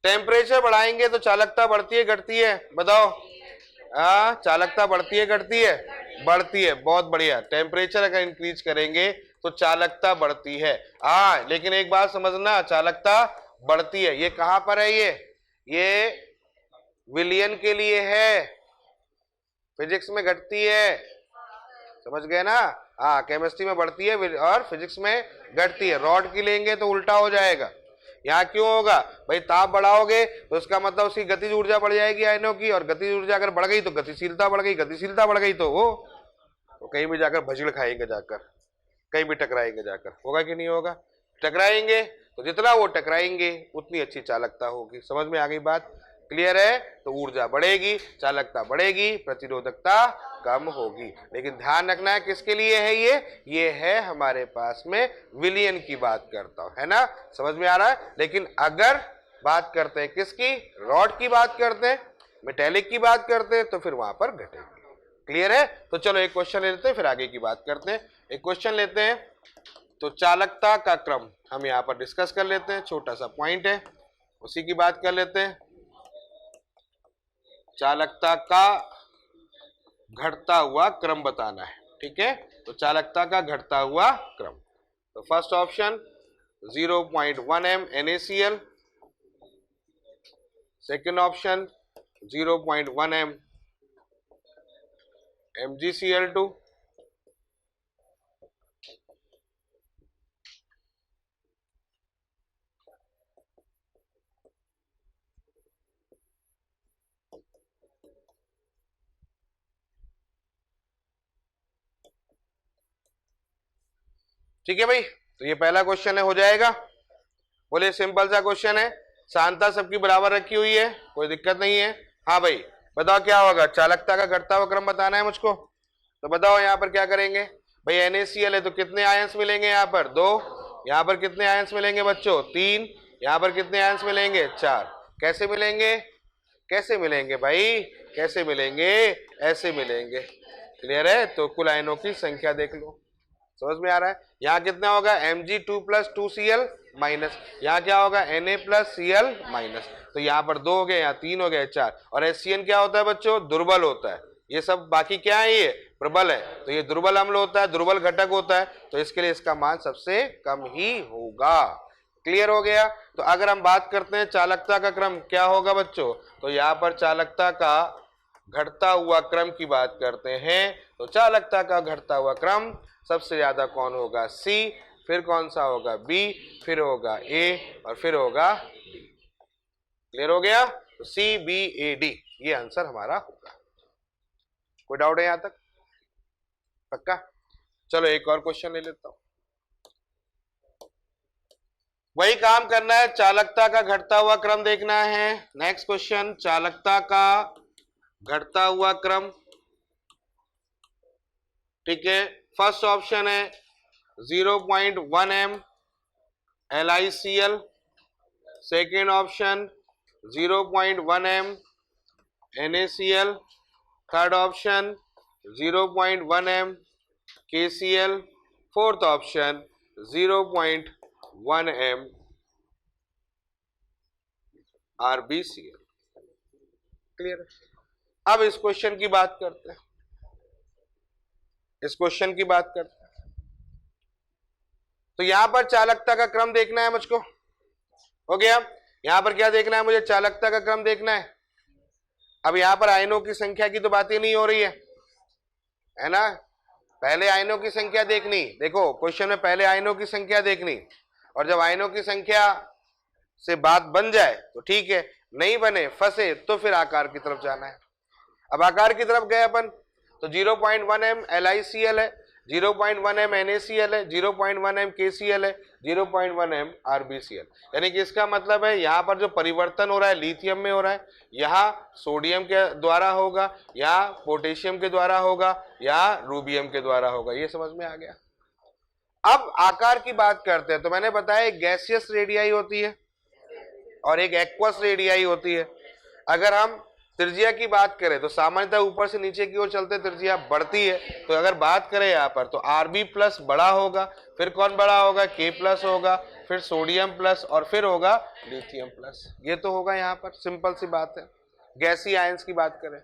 टेम्परेचर बढ़ाएंगे तो चालकता बढ़ती है घटती है? बताओ। चालकता बढ़ती है घटती है? बढ़ती है। बहुत बढ़िया। टेम्परेचर अगर इंक्रीज करेंगे तो चालकता बढ़ती है। लेकिन एक बात समझना, चालकता बढ़ती है, ये कहां पर है? ये विलयन के लिए है, फिजिक्स में घटती है। समझ गए ना? केमिस्ट्री में बढ़ती है और फिजिक्स में घटती है। रॉड की लेंगे तो उल्टा हो जाएगा। यहाँ क्यों होगा भाई? ताप बढ़ाओगे तो इसका मतलब उसकी गतिज ऊर्जा बढ़ जाएगी आयनों की, और गतिज ऊर्जा अगर बढ़ गई तो गतिशीलता बढ़ गई, गतिशीलता बढ़ गई तो वो तो कहीं भी जाकर भजड़ खाएंगे, जाकर कहीं भी टकराएंगे जाकर। होगा कि नहीं होगा? टकराएंगे तो जितना वो टकराएंगे उतनी अच्छी चालकता होगी। समझ में आ गई बात? क्लियर है? तो ऊर्जा बढ़ेगी, चालकता बढ़ेगी, प्रतिरोधकता कम होगी। लेकिन ध्यान रखना है किसके लिए है ये है हमारे पास में विलयन की बात करता हूं, है ना? समझ में आ रहा है? लेकिन अगर बात करते हैं किसकी? रॉड की बात करते हैं, मेटेलिक की बात करते हैं, तो फिर वहां पर घटेगी। क्लियर है? तो चलो एक क्वेश्चन ले लेते हैं, फिर आगे की बात करते हैं। एक क्वेश्चन लेते हैं। तो चालकता का क्रम हम यहाँ पर डिस्कस कर लेते हैं। छोटा सा पॉइंट है, उसी की बात कर लेते हैं। चालकता का घटता हुआ क्रम बताना है, ठीक है। तो चालकता का घटता हुआ क्रम, तो first option 0.1 m NaCl, second option 0.1 m MgCl2, ठीक है भाई। तो ये पहला क्वेश्चन है, हो जाएगा। बोले सिंपल सा क्वेश्चन है, सांद्रता सबकी बराबर रखी हुई है, कोई दिक्कत नहीं है। हाँ भाई बताओ क्या होगा, चालकता का घटता हुआ क्रम बताना है मुझको। तो बताओ यहाँ पर क्या करेंगे भाई, NaCl है तो कितने आयंस मिलेंगे यहाँ पर, 2। यहाँ पर कितने आयंस मिलेंगे बच्चों, 3। यहाँ पर कितने आयंस मिलेंगे, 4। कैसे मिलेंगे, कैसे मिलेंगे भाई, कैसे मिलेंगे, ऐसे मिलेंगे। क्लियर है। तो कुल आयनों की संख्या देख लो, समझ में आ रहा है। यहाँ कितना होगा, Mg2 + 2Cl माइनस, यहाँ क्या होगा Na + Cl माइनस। तो यहाँ पर 2 हो गए, यहाँ 3 हो गए, 4। और HCN क्या होता है बच्चों, दुर्बल होता है। ये सब बाकी क्या है, ये प्रबल है। तो ये दुर्बल अम्ल होता है, दुर्बल घटक होता है, तो इसके लिए इसका मान सबसे कम ही होगा। क्लियर हो गया। तो अगर हम बात करते हैं चालकता का क्रम क्या होगा बच्चों, तो यहाँ पर चालकता का घटता हुआ क्रम की बात करते हैं। तो चालकता का घटता हुआ क्रम सबसे ज्यादा कौन होगा, C, फिर कौन सा होगा, B, फिर होगा A, और फिर होगा D। क्लियर हो गया। तो C, B, A, D ये आंसर हमारा होगा। कोई डाउट है यहां तक, पक्का। चलो एक और क्वेश्चन ले लेता हूं, वही काम करना है, चालकता का घटता हुआ क्रम देखना है। नेक्स्ट क्वेश्चन, चालकता का घटता हुआ क्रम, ठीक है। फर्स्ट ऑप्शन है 0.1 m LiCl, second option 0.1 m NaCl, third option 0.1 m KCl, fourth option 0.1 m RbCl। Clear है। अब इस क्वेश्चन की बात करते हैं, इस क्वेश्चन की बात करते हैं। तो यहां पर चालकता का क्रम देखना है मुझको, हो गया। यहां पर क्या देखना है मुझे, चालकता का क्रम देखना है। अब यहां पर आयनों की संख्या की तो बातें नहीं हो रही है ना, पहले आयनों की संख्या देखनी। देखो क्वेश्चन में पहले आयनों की संख्या देखनी, और जब आयनों की संख्या से बात बन जाए तो ठीक है, नहीं बने, फंसे, तो फिर आकार की तरफ जाना है। अब आकार की तरफ गए अपन, तो 0.1 m LiCl है, 0.1 m NaCl है, 0.1 m KCl है, 0.1 m RbCl। यानी कि इसका मतलब है यहाँ पर जो परिवर्तन हो रहा है लिथियम में हो रहा है, यहाँ सोडियम के द्वारा होगा, यहाँ पोटेशियम के द्वारा होगा, यहाँ रूबियम के द्वारा होगा। ये समझ में आ गया। अब आकार की बात करते हैं। तो मैंने बताया एक गैसियस रेडियाई होती है और एक एक्वस रेडियाई होती है। अगर हम त्रिज्या की बात करें तो सामान्यतः ऊपर से नीचे की ओर चलते त्रिज्या बढ़ती है। तो अगर बात करें यहाँ पर तो Rb+ बड़ा होगा, फिर कौन बड़ा होगा, K+ होगा, फिर सोडियम प्लस, और फिर होगा लिथियम प्लस। ये तो होगा यहाँ पर, सिंपल सी बात है गैसीय आयंस की बात करें।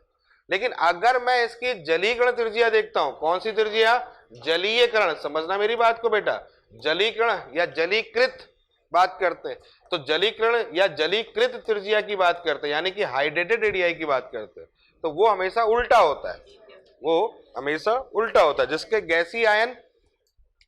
लेकिन अगर मैं इसकी जलीकरण त्रिज्या देखता हूं, कौन सी त्रिज्या, जलीयकरण, समझना मेरी बात को बेटा, जलीकरण या जलीकृत बात करते हैं। तो जलीकरण या जलीकृत त्रिज्या की बात करते हैं, यानी कि हाइड्रेटेड रेडियाई की बात करते हैं, तो वो हमेशा उल्टा होता है, वो हमेशा उल्टा होता है। जिसके गैसीय आयन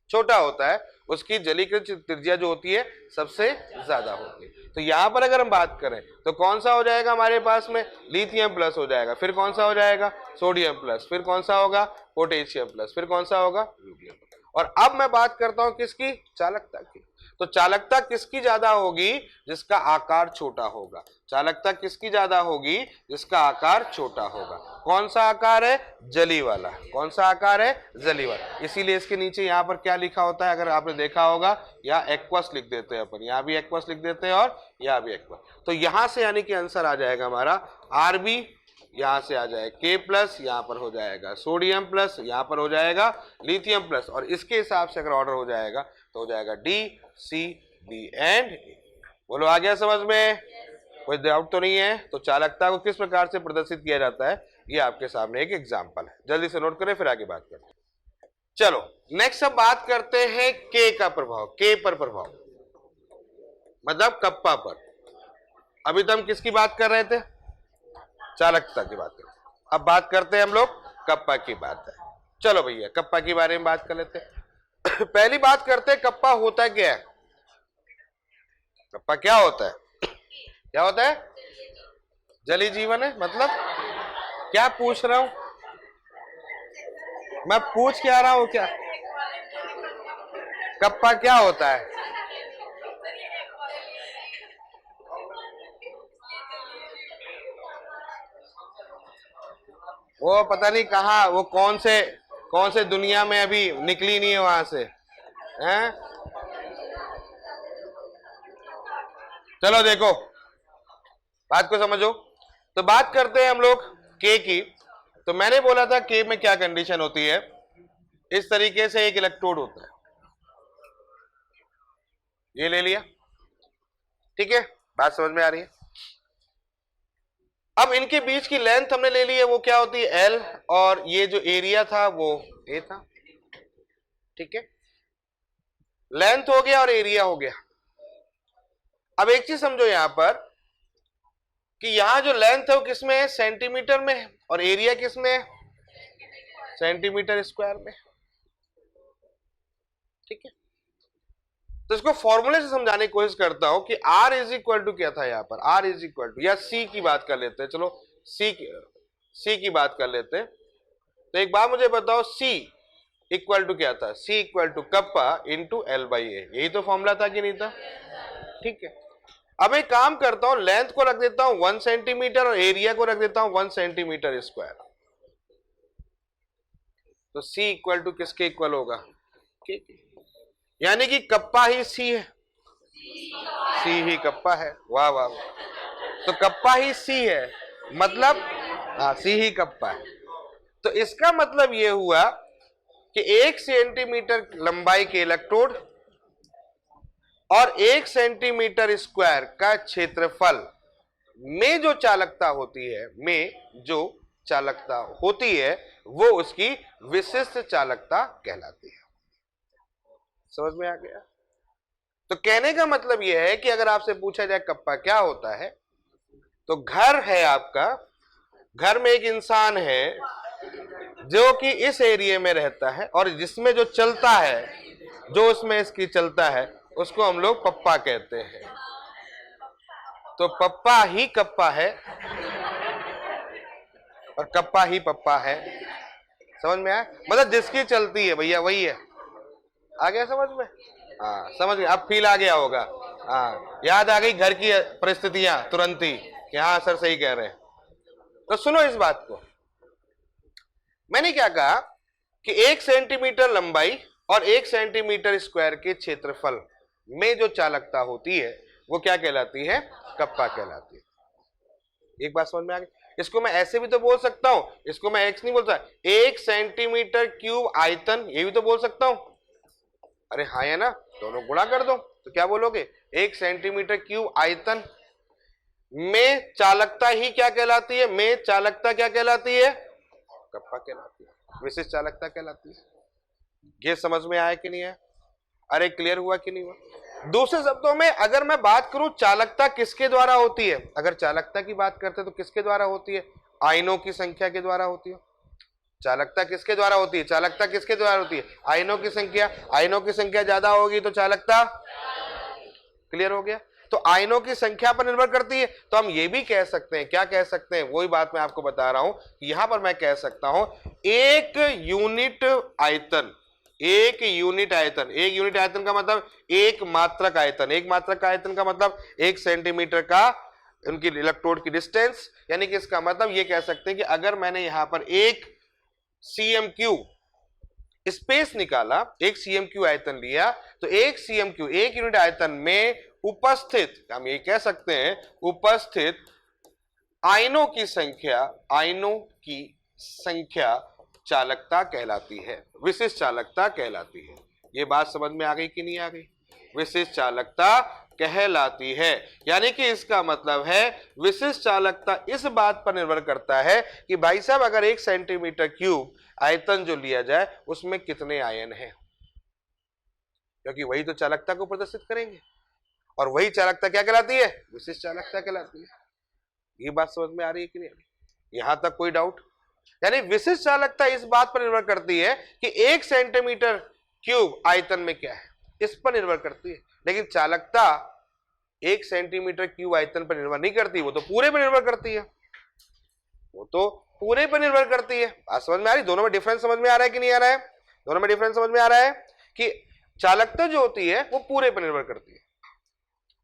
छोटा होता है उसकी जलीकृत त्रिज्या जो होती है सबसे ज्यादा होती है। तो यहां पर अगर हम बात करें तो कौन सा हो जाएगा हमारे पास में, लिथियम प्लस हो जाएगा, फिर कौन सा हो जाएगा, सोडियम प्लस, फिर कौन सा होगा, पोटेशियम प्लस, फिर कौन सा होगा, रूबियम। और अब मैं बात करता हूं किसकी, चालकता की। तो चालकता किसकी ज्यादा होगी, जिसका आकार छोटा होगा। चालकता किसकी ज्यादा होगी, जिसका आकार छोटा होगा। कौन सा आकार है, जली वाला। कौन सा आकार है, जली वाला। इसीलिए इसके नीचे यहाँ पर क्या लिखा होता है, अगर आपने देखा होगा, यहाँ एक्वस लिख देते हैं अपन, यहाँ भी एक्वस लिख देते हैं और यहाँ भी एक्वस। तो यहां से यानी कि आंसर आ जाएगा हमारा Rb, यहां से आ जाएगा K+, यहां पर हो जाएगा सोडियम प्लस, यहां पर हो जाएगा लिथियम प्लस, और इसके हिसाब से अगर ऑर्डर हो जाएगा तो हो जाएगा D, C, B and A। बोलो आ गया समझ में, कोई डाउट तो नहीं है? तो चालकता को किस प्रकार से प्रदर्शित किया जाता है, ये आपके सामने एक एग्जाम्पल है, जल्दी से नोट करें, फिर आगे बात करते हैं। चलो नेक्स्ट अब बात करते हैं के का प्रभाव, के पर प्रभाव मतलब कप्पा पर। अभी तो हम किसकी बात कर रहे थे? चालकता की बात कर रहे थे। अब बात करते हैं हम लोग कप्पा की बात है। चलो भैया कप्पा के बारे में बात कर लेते हैं। पहली बात करते हैं कप्पा होता क्या है। कप्पा क्या होता है? क्या होता है? जली जीवन है। मतलब क्या पूछ रहा हूं मैं? पूछ क्या रहा हूं? क्या कप्पा क्या होता है? वो पता नहीं कहा, वो कौन से दुनिया में अभी निकली नहीं है वहां से, हैं? चलो देखो बात को समझो। तो बात करते हैं हम लोग के की। तो मैंने बोला था के में क्या कंडीशन होती है। इस तरीके से एक इलेक्ट्रोड होता है, ये ले लिया, ठीक है, बात समझ में आ रही है। अब इनके बीच की लेंथ हमने ले ली है, वो क्या होती है? एल, और ये जो एरिया था वो ए था, ठीक है। लेंथ हो गया और एरिया हो गया। अब एक चीज समझो यहां पर कि यहां जो लेंथ है वो किसमें है? सेंटीमीटर में है, और एरिया किसमें है? सेंटीमीटर स्क्वायर में, ठीक है। तो इसको फॉर्मूले से समझाने की कोशिश करता हूं कि R इज इक्वल टू क्या था यहां पर? R इज इक्वल टू, या C की बात कर लेते हैं, चलो C की बात कर लेते हैं। तो एक बात मुझे बताओ, C इक्वल टू क्या था? C equal to kappa into L by A, यही तो फॉर्मूला था कि नहीं था? ठीक है। अब एक काम करता हूं, लेंथ को रख देता हूं 1 सेंटीमीटर और एरिया को रख देता हूं 1 सेंटीमीटर स्क्वायर। तो C इक्वल टू किसके इक्वल होगा? के। यानी कि कप्पा ही C है, C ही कप्पा है। वाह वाह, तो कप्पा ही C है, मतलब हाँ C ही कप्पा है। तो इसका मतलब यह हुआ कि 1 सेंटीमीटर लंबाई के इलेक्ट्रोड और 1 सेंटीमीटर स्क्वायर का क्षेत्रफल में जो चालकता होती है, वो उसकी विशिष्ट चालकता कहलाती है। समझ में आ गया? तो कहने का मतलब यह है कि अगर आपसे पूछा जाए कप्पा क्या होता है, तो घर है आपका, घर में एक इंसान है जो कि इस एरिया में रहता है, और जिसमें जो चलता है, जो उसमें इसकी चलता है, उसको हम लोग पप्पा कहते हैं। तो पप्पा ही कप्पा है और कप्पा ही पप्पा है। समझ में आया? मतलब जिसकी चलती है भैया वही है। आ गया समझ में? हाँ समझ गए, अब फील आ गया होगा। हाँ याद आ गई घर की परिस्थितियां तुरंत ही कि हाँ सर सही कह रहे हैं। तो सुनो इस बात को, मैंने क्या कहा कि 1 सेंटीमीटर लंबाई और 1 सेंटीमीटर स्क्वायर के क्षेत्रफल में जो चालकता होती है वो क्या कहलाती है? कप्पा कहलाती है। एक बात समझ में आ गई? इसको मैं ऐसे भी तो बोल सकता हूं, इसको मैं एक्स नहीं बोलता, 1 सेंटीमीटर क्यूब आयतन, ये भी तो बोल सकता हूं। अरे हाँ है ना, दोनों गुणा कर दो तो क्या बोलोगे? 1 सेंटीमीटर क्यूब आयतन में चालकता ही क्या कहलाती है? में चालकता क्या कहलाती है? कप्पा कहलाती है, विशिष्ट चालकता कहलाती है। ये समझ में आया कि नहीं आया? अरे क्लियर हुआ कि नहीं हुआ? दूसरे शब्दों में अगर मैं बात करूं चालकता किसके द्वारा होती है, अगर चालकता की बात करते हैं तो किसके द्वारा होती है? आयनों की संख्या के द्वारा होती है। चालकता किसके द्वारा होती है? चालकता किसके द्वारा होती है? आयनों की संख्या। आयनों की संख्या ज्यादा होगी तो चालकता। क्लियर हो गया? तो आयनों की संख्या पर निर्भर करती है। तो हम ये भी कह सकते हैं, क्या कह सकते हैं, वही बात मैं आपको बता रहा हूं। यहां पर मैं कह सकता हूं एक यूनिट आयतन, एक यूनिट आयतन का मतलब एक मात्रक आयतन। एक मात्रक आयतन का मतलब 1 सेंटीमीटर का उनकी इलेक्ट्रोड की डिस्टेंस। यानी कि इसका मतलब ये कह सकते हैं कि अगर मैंने यहां पर 1 CMQ स्पेस निकाला, 1 CMQ आयतन लिया, तो 1 CMQ, 1 यूनिट आयतन में उपस्थित, हम ये कह सकते हैं उपस्थित आयनों की संख्या चालकता कहलाती है, विशिष्ट चालकता कहलाती है। ये बात समझ में आ गई कि नहीं आ गई? विशिष्ट चालकता कहलाती है। यानी कि इसका मतलब है विशिष्ट चालकता इस बात पर निर्भर करता है कि भाई साहब अगर 1 सेंटीमीटर क्यूब आयतन जो लिया जाए उसमें कितने आयन हैं, क्योंकि वही तो चालकता को प्रदर्शित करेंगे, और वही चालकता क्या कहलाती है, विशिष्ट चालकता कहलाती है। ये बात समझ में आ रही है कि नहीं? यहां तक कोई डाउट? यानी विशिष्ट चालकता इस बात पर निर्भर करती है कि 1 सेंटीमीटर क्यूब आयतन में क्या है, इस पर निर्भर करती है। लेकिन चालकता 1 सेंटीमीटर क्यूब आयतन पर निर्भर नहीं करती, वो तो पूरे पर निर्भर करती है, वो तो पूरे पर निर्भर करती है। बात समझ में आ रही? दोनों में डिफरेंस समझ में आ रहा है कि नहीं आ रहा है? दोनों में डिफरेंस समझ में आ रहा है कि चालकता जो होती है वो पूरे पर निर्भर करती है।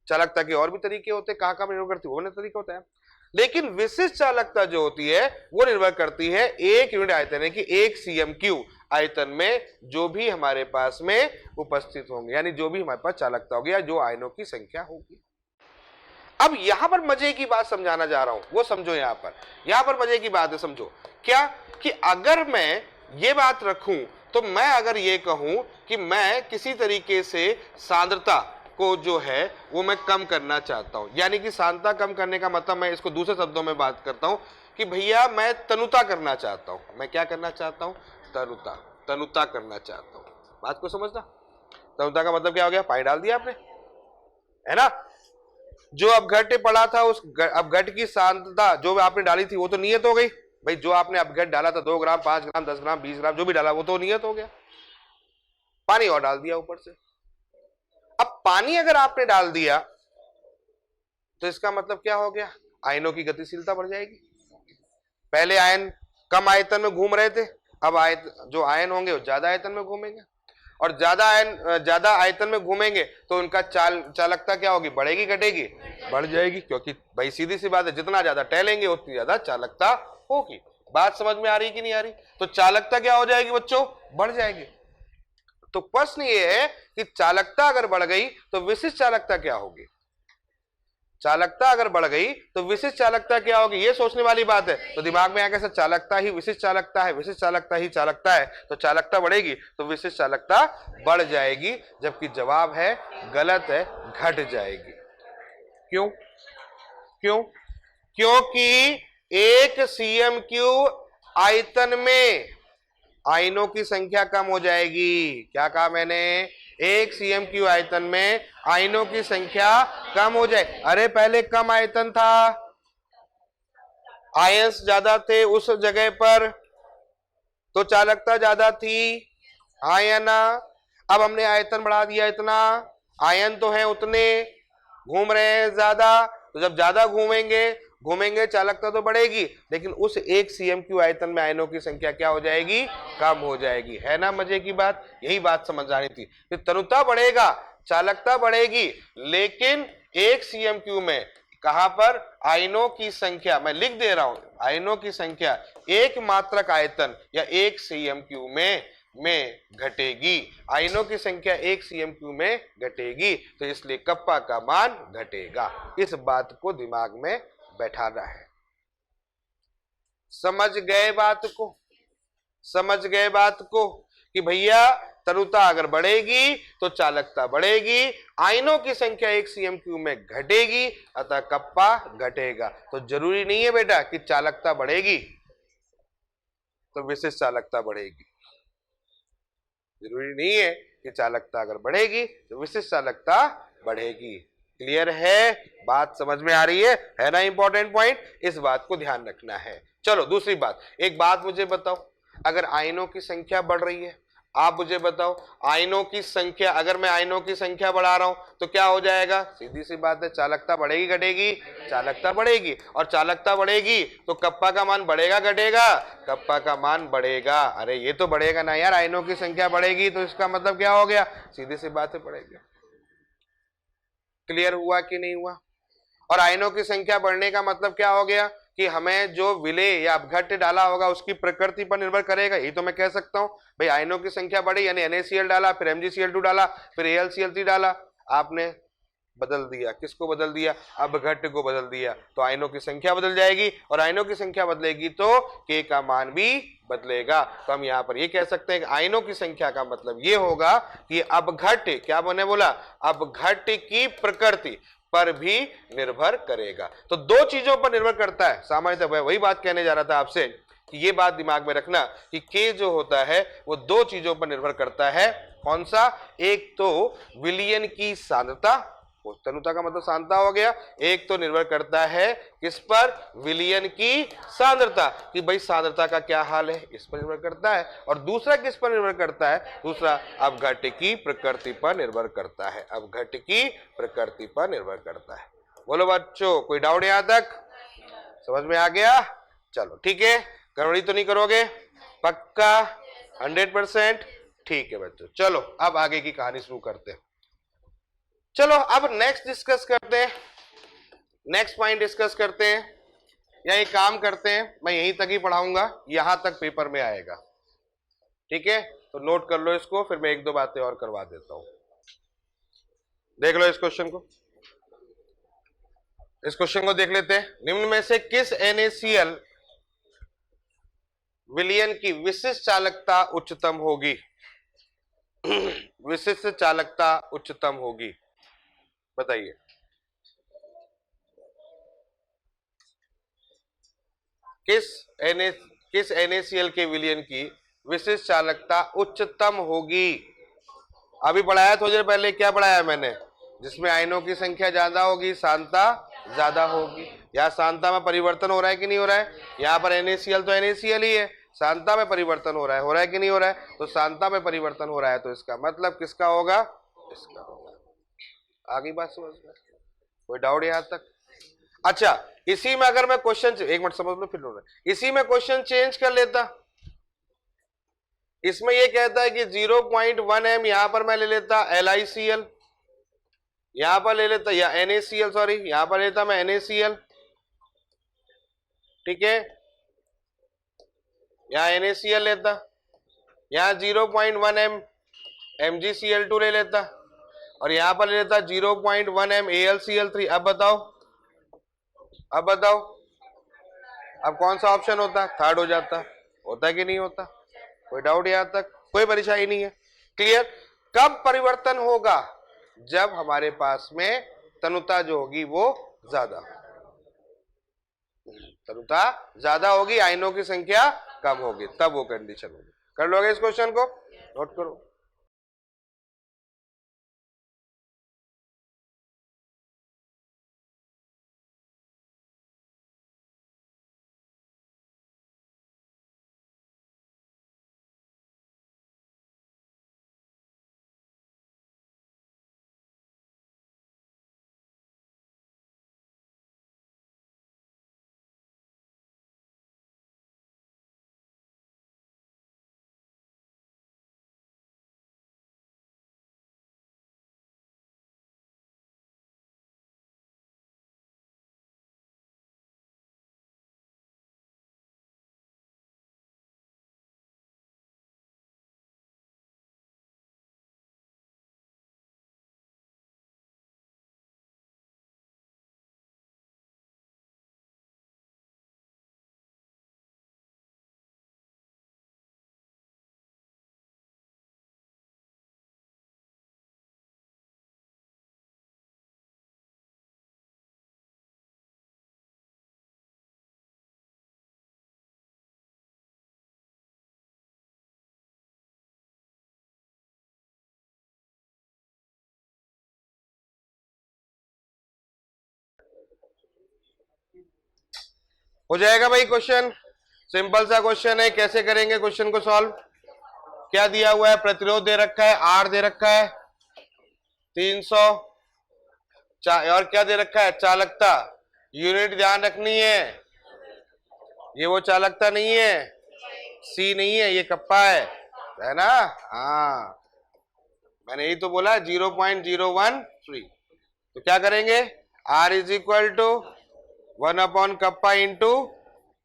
चालकता के और भी तरीके होते हैं, कहां निर्भर करती है, वो तरीका होता है। लेकिन विशिष्ट चालकता जो होती है वो निर्भर करती है 1 यूनिट आयतन यानी कि 1 cm³ आयतन में जो भी हमारे पास में उपस्थित होंगे, यानी जो भी हमारे पास चालकता होगी या जो आयनों की संख्या होगी। अब यहां पर मजे की बात समझाना जा रहा हूं, वो समझो। यहां पर मजे की बात है, समझो क्या कि अगर मैं ये बात रखूं तो मैं अगर ये कहूं कि मैं किसी तरीके से सांद्रता को जो है वो मैं कम करना चाहता हूं, यानी कि सांद्रता कम करने का मतलब मैं इसको दूसरे शब्दों में बात करता हूं कि भैया मैं तनुता करना चाहता हूं। मैं क्या करना चाहता हूं? तनुता करना चाहता हूं। बात को समझना, तनुता का मतलब क्या हो गया? पानी डाल दिया आपने, है ना? जो अपघट पड़ा था उस अपघट की सांद्रता जो आपने डाली थी वो तो नियत हो गई भाई। जो आपने अपघट डाला था 2 ग्राम, 5 ग्राम, 10 ग्राम, 20 ग्राम जो भी डाला वो तो नियत हो गया। पानी और डाल दिया ऊपर से। अब पानी अगर आपने डाल दिया तो इसका मतलब क्या हो गया? आयनों की गतिशीलता बढ़ जाएगी। पहले आयन कम आयतन में घूम रहे थे, अब जो आयन होंगे वो ज्यादा आयतन में घूमेंगे, और ज्यादा आयतन में घूमेंगे तो उनका चालकता क्या होगी? बढ़ेगी घटेगी? बढ़ जाएगी, क्योंकि भाई सीधी सी बात है, जितना ज्यादा टहलेंगे उतनी ज्यादा चालकता होगी। बात समझ में आ रही कि नहीं आ रही? तो चालकता क्या हो जाएगी बच्चों? बढ़ जाएगी। तो प्रश्न ये है कि चालकता अगर बढ़ गई तो विशिष्ट चालकता क्या होगी? चालकता अगर बढ़ गई तो विशिष्ट चालकता क्या होगी? ये सोचने वाली बात है। तो दिमाग में आके सर चालकता ही विशिष्ट चालकता है, विशिष्ट चालकता ही चालकता है, तो चालकता बढ़ेगी तो विशिष्ट चालकता बढ़ जाएगी, जबकि जवाब है गलत है, घट जाएगी। क्यों? क्योंकि 1 cm³ आयतन में आयनों की संख्या कम हो जाएगी। क्या कहा मैंने? 1 cm³ आयतन में आयनों की संख्या कम हो जाए। अरे पहले कम आयतन था, आयंस ज्यादा थे उस जगह पर, तो चालकता ज्यादा थी, हाँ या ना? अब हमने आयतन बढ़ा दिया इतना, आयन तो है उतने, घूम रहे हैं ज्यादा, तो जब ज्यादा घूमेंगे चालकता तो बढ़ेगी, लेकिन उस 1 cm³ आयतन में आयनों की संख्या क्या हो जाएगी? कम हो जाएगी। है ना मजे की बात? यही बात समझ आनी थी। तो तनुता बढ़ेगा, चालकता बढ़ेगी, लेकिन 1 cm³ में कहां पर? आयनों की संख्या, मैं लिख दे रहा हूं, आयनों की संख्या एक मात्रक आयतन या 1 cm³ में घटेगी। आयनों की संख्या 1 cm³ में घटेगी, तो इसलिए कप्पा का मान घटेगा। इस बात को दिमाग में बैठाना है। समझ गए बात को कि भैया तनुता अगर बढ़ेगी तो चालकता बढ़ेगी, आयनों की संख्या 1 cm³ में घटेगी, अतः कप्पा घटेगा। तो जरूरी नहीं है बेटा कि चालकता बढ़ेगी तो विशिष्ट चालकता बढ़ेगी, जरूरी नहीं है कि चालकता अगर बढ़ेगी तो विशिष्ट चालकता बढ़ेगी। क्लियर है? बात समझ में आ रही है ना? इंपॉर्टेंट पॉइंट, इस बात को ध्यान रखना है। चलो दूसरी बात, एक बात मुझे बताओ, अगर आयनों की संख्या बढ़ रही है, आप मुझे बताओ आयनों की संख्या, अगर मैं आयनों की संख्या बढ़ा रहा हूं तो क्या हो जाएगा? सीधी सी बात है, चालकता बढ़ेगी घटेगी? चालकता बढ़ेगी, और चालकता बढ़ेगी तो कप्पा का मान बढ़ेगा घटेगा? कप्पा का मान बढ़ेगा। अरे ये तो बढ़ेगा ना यार, आयनों की संख्या बढ़ेगी तो इसका मतलब क्या हो गया? सीधी सी बात है, बढ़ेगा। क्लियर हुआ कि नहीं हुआ? और आयनों की संख्या बढ़ने का मतलब क्या हो गया कि हमें जो विलेय या अपघट्य डाला होगा उसकी प्रकृति पर निर्भर करेगा। यही तो मैं कह सकता हूं भाई, आयनों की संख्या बढ़ी यानी NaCl डाला, फिर MgCl2 डाला, फिर AlCl3 डाला, आपने बदल दिया। किसको बदल दिया? अपघट्य को बदल दिया। तो आयनों की संख्या बदल जाएगी, और आयनों की संख्या बदलेगी तो K का मान भी बदलेगा। तो हम यहां पर ये कह सकते हैं कि आयनों की संख्या का मतलब ये होगा कि अपघट्य, क्या मैंने बोला, अपघट्य की प्रकृति पर भी निर्भर करेगा। तो दो चीजों पर निर्भर करता है सामान्यतः। वही बात कहने जा रहा था आपसे कि ये बात दिमाग में रखना कि K जो होता है वो दो चीजों पर निर्भर करता है। कौन सा? एक तो विलयन की सांद्रता, तनुता का मतलब सांद्रता हो गया। एक तो निर्भर करता है किस पर? विलयन की सांद्रता, कि भाई सांद्रता का क्या हाल है, इस पर निर्भर करता है। और दूसरा किस पर निर्भर करता है? दूसरा अपघट्य की प्रकृति पर निर्भर करता है। अपघट्य की प्रकृति पर निर्भर करता है। बोलो बच्चों, कोई डाउट यहां तक? समझ में आ गया? चलो ठीक है, गड़बड़ी तो नहीं करोगे? पक्का 100%? ठीक है बच्चों, चलो अब आगे की कहानी शुरू करते हैं। चलो अब नेक्स्ट डिस्कस करते हैं, नेक्स्ट पॉइंट डिस्कस करते हैं, या एक काम करते हैं, मैं यहीं तक ही पढ़ाऊंगा, यहां तक पेपर में आएगा। ठीक है, तो नोट कर लो इसको, फिर मैं एक दो बातें और करवा देता हूं। देख लो इस क्वेश्चन को, इस क्वेश्चन को देख लेते हैं। निम्न में से किस NaCl विलयन की विशिष्ट चालकता उच्चतम होगी? विशिष्ट चालकता उच्चतम होगी, बताइए। किस NaCl के विलयन की विशिष्ट चालकता उच्चतम होगी? अभी पढ़ाया थोड़ी देर पहले, क्या पढ़ाया मैंने? जिसमें आयनों की संख्या ज्यादा होगी सांद्रता ज्यादा होगी। या सांद्रता में परिवर्तन हो रहा है कि नहीं हो रहा है? यहाँ पर NaCl तो NaCl ही है, सांद्रता में परिवर्तन हो रहा है कि नहीं हो रहा है? तो सांद्रता में परिवर्तन हो रहा है, तो इसका मतलब किसका होगा? इसका होगा। आगे बात समझ में? कोई डाउट यहां तक? अच्छा, इसी में अगर मैं क्वेश्चन, एक मिनट समझ लो फिर, इसी में क्वेश्चन चेंज कर लेता। इसमें ये कहता है कि 0.1 m, यहां पर मैं ले लेता LiCl, यहां पर ले लेता, या NaCl, सॉरी यहां पर लेता मैं NaCl, ठीक है, यहां NaCl लेता, यहां 0.1 m MgCl2 ले लेता, और यहां पर ले लेता 0.1 m AlCl3। अब बताओ, अब बताओ, अब कौन सा ऑप्शन होता? थर्ड हो जाता। होता कि नहीं होता? कोई डाउट यहां तक? कोई परेशानी नहीं है? क्लियर? कब परिवर्तन होगा? जब हमारे पास में तनुता जो होगी वो ज्यादा, तनुता ज्यादा होगी, आयनों की संख्या कम होगी, तब वो कंडीशन होगी। कर लोगे इस क्वेश्चन को? नोट करो। हो जाएगा भाई क्वेश्चन? सिंपल सा क्वेश्चन है, कैसे करेंगे क्वेश्चन को सॉल्व? क्या दिया हुआ है? प्रतिरोध दे रखा है, R दे रखा है 300, और क्या दे रखा है? चालकता। यूनिट ध्यान रखनी है, ये वो चालकता नहीं है, C नहीं है, ये कप्पा है ना? हाँ, मैंने यही तो बोला 0.013। तो क्या करेंगे? R is equal to 1 upon kappa into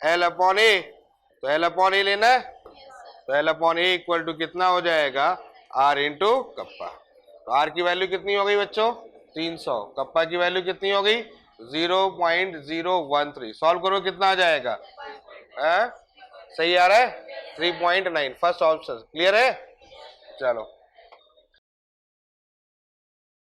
L upon A. तो L अपॉन ए लेना है, तो L upon A equal to कितना हो जाएगा? R into kappa. तो R की वैल्यू कितनी हो गई बच्चों? 300। कप्पा की वैल्यू कितनी हो गई? 0.013। सॉल्व करो कितना आ जाएगा? सही आ रहा है? 3.9। फर्स्ट ऑप्शन क्लियर है? चलो